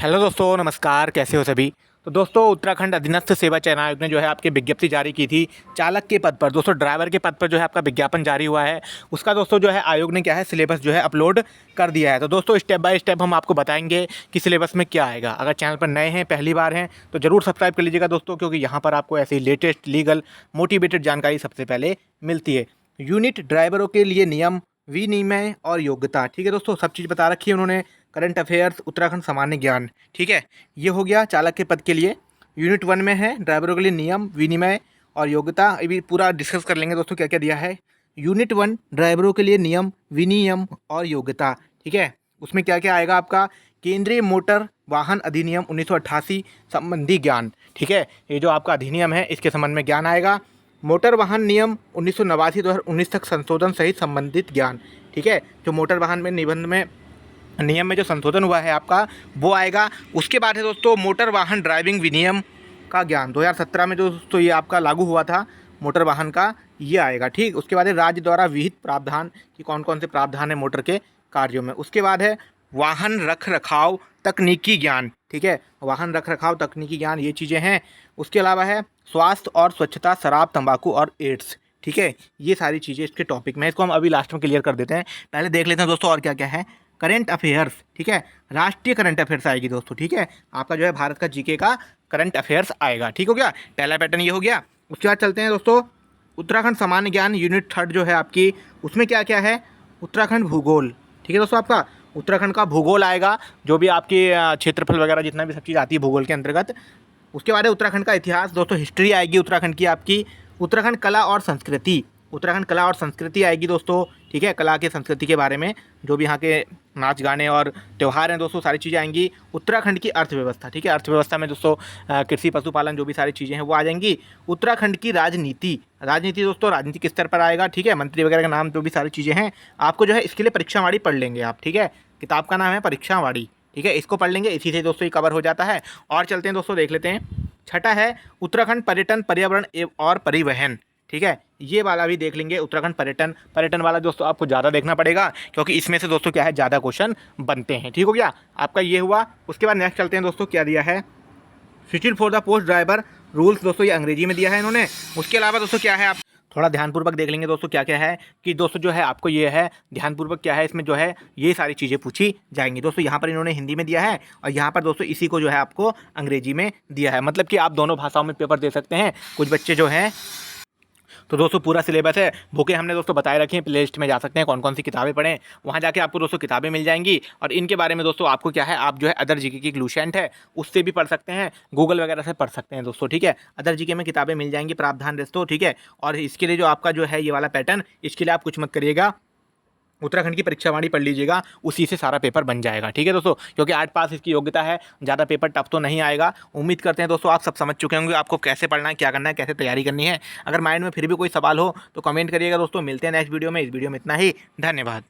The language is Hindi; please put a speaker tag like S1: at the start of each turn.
S1: हेलो दोस्तों, नमस्कार। कैसे हो सभी। तो दोस्तों, उत्तराखंड अधीनस्थ सेवा चयन आयोग ने जो है आपकी विज्ञप्ति जारी की थी चालक के पद पर। दोस्तों, ड्राइवर के पद पर जो है आपका विज्ञापन जारी हुआ है। उसका दोस्तों जो है आयोग ने क्या है सिलेबस जो है अपलोड कर दिया है। तो दोस्तों स्टेप बाय स्टेप हम आपको बताएंगे कि सिलेबस में क्या आएगा। अगर चैनल पर नए हैं, पहली बार हैं, तो ज़रूर सब्सक्राइब कर लीजिएगा दोस्तों, क्योंकि यहाँ पर आपको ऐसी लेटेस्ट लीगल मोटिवेटेड जानकारी सबसे पहले मिलती है। यूनिट ड्राइवरों के लिए नियम, विनिमय और योग्यता। ठीक है दोस्तों, सब चीज़ बता रखी है उन्होंने। करंट अफेयर्स, उत्तराखंड सामान्य ज्ञान। ठीक है, ये हो गया चालक के पद के लिए। यूनिट 1 में है ड्राइवरों के लिए नियम, विनिमय और योग्यता। अभी पूरा डिस्कस कर लेंगे दोस्तों क्या क्या दिया है। यूनिट 1 ड्राइवरों के लिए नियम, विनियम और योग्यता। ठीक है, उसमें क्या क्या आएगा आपका। केंद्रीय मोटर वाहन अधिनियम 1988 संबंधी ज्ञान। ठीक है, ये जो आपका अधिनियम है इसके संबंध में ज्ञान आएगा। मोटर वाहन नियम 1989-2019 तक संशोधन सहित संबंधित ज्ञान। ठीक है, जो मोटर वाहन में निबंध में नियम में जो संशोधन हुआ है आपका वो आएगा। उसके बाद है दोस्तों मोटर वाहन ड्राइविंग विनियम का ज्ञान। 2017 में जो दोस्तों ये आपका लागू हुआ था मोटर वाहन का, ये आएगा। ठीक, उसके बाद है राज्य द्वारा विहित प्रावधान कि कौन कौन से प्रावधान है मोटर के कार्यों में। उसके बाद है वाहन रख रखाव तकनीकी ज्ञान। ठीक है, वाहन रख रखाव तकनीकी ज्ञान, ये चीज़ें हैं। उसके अलावा है स्वास्थ्य और स्वच्छता, शराब, तंबाकू और एड्स। ठीक है, ये सारी चीज़ें इसके टॉपिक में। इसको हम अभी लास्ट में क्लियर कर देते हैं। पहले देख लेते हैं दोस्तों और क्या क्या है। Current affairs. ठीक है, राष्ट्रीय करंट अफेयर्स आएगी दोस्तों। ठीक है, आपका जो है भारत का जीके का करंट अफेयर्स आएगा। ठीक हो गया, पहला पैटर्न ये हो गया। उसके बाद चलते हैं दोस्तों उत्तराखंड सामान्य ज्ञान यूनिट 3 जो है आपकी, उसमें क्या क्या है। उत्तराखंड भूगोल। ठीक है दोस्तों, आपका उत्तराखंड का भूगोल आएगा, जो भी आपकी क्षेत्रफल वगैरह जितना भी सब चीज़ आती है भूगोल के अंतर्गत। उसके बाद है उत्तराखंड का इतिहास दोस्तों, हिस्ट्री आएगी उत्तराखंड की आपकी। उत्तराखंड कला और संस्कृति, उत्तराखंड कला और संस्कृति आएगी दोस्तों। ठीक है, कला के संस्कृति के बारे में जो भी यहाँ के नाच गाने और त्यौहार हैं दोस्तों, सारी चीज़ें आएंगी। उत्तराखंड की अर्थव्यवस्था। ठीक है, अर्थव्यवस्था में दोस्तों कृषि, पशुपालन, जो भी सारी चीज़ें हैं वो आ जाएंगी। उत्तराखंड की राजनीति, राजनीति दोस्तों राजनीति किस स्तर पर आएगा। ठीक है, मंत्री वगैरह का नाम, जो भी सारी चीज़ें हैं आपको जो है इसके लिए परीक्षावाड़ी पढ़ लेंगे आप। ठीक है, किताब का नाम है परीक्षावाड़ी। ठीक है, इसको पढ़ लेंगे, इसी से दोस्तों ये कवर हो जाता है। और चलते हैं दोस्तों, देख लेते हैं। छठा है उत्तराखंड पर्यटन, पर्यावरण और परिवहन। ठीक है, ये वाला भी देख लेंगे। उत्तराखंड पर्यटन वाला दोस्तों आपको ज़्यादा देखना पड़ेगा, क्योंकि इसमें से दोस्तों क्या है ज़्यादा क्वेश्चन बनते हैं। ठीक हो गया, आपका ये हुआ। उसके बाद नेक्स्ट चलते हैं दोस्तों, क्या दिया है। Fitted for the post driver rules दोस्तों, ये अंग्रेजी में दिया है इन्होंने। उसके अलावा दोस्तों क्या है, आप थोड़ा ध्यानपूर्वक देख लेंगे दोस्तों क्या क्या है। कि दोस्तों जो है आपको ये है ध्यानपूर्वक क्या है, इसमें जो है ये सारी चीज़ें पूछी जाएंगी दोस्तों। यहाँ पर इन्होंने हिंदी में दिया है और यहाँ पर दोस्तों इसी को जो है आपको अंग्रेजी में दिया है। मतलब कि आप दोनों भाषाओं में पेपर दे सकते हैं। कुछ बच्चे जो हैं, तो दोस्तों पूरा सिलेबस है, बुकें हमने दोस्तों बताए रखी हैं। प्ले लिस्ट में जा सकते हैं, कौन कौन सी किताबें पढ़ें, वहाँ जाके आपको दोस्तों किताबें मिल जाएंगी। और इनके बारे में दोस्तों आपको क्या है, आप जो है अदर जीके की ग्लूसेंट है उससे भी पढ़ सकते हैं, गूगल वगैरह से पढ़ सकते हैं दोस्तों। ठीक है, अदर जीके में किताबें मिल जाएंगी, प्रावधान दोस्तों। ठीक है, और इसके लिए जो आपका जो है ये वाला पैटर्न, इसके लिए आप कुछ मत करिएगा, उत्तराखंड की परीक्षावाणी पढ़ लीजिएगा, उसी से सारा पेपर बन जाएगा। ठीक है दोस्तों, क्योंकि 8 पास इसकी योग्यता है, ज़्यादा पेपर टफ तो नहीं आएगा। उम्मीद करते हैं दोस्तों आप सब समझ चुके होंगे आपको कैसे पढ़ना है, क्या करना है, कैसे तैयारी करनी है। अगर माइंड में फिर भी कोई सवाल हो तो कमेंट करिएगा दोस्तों। मिलते हैं नेक्स्ट वीडियो में। इस वीडियो में इतना ही, धन्यवाद।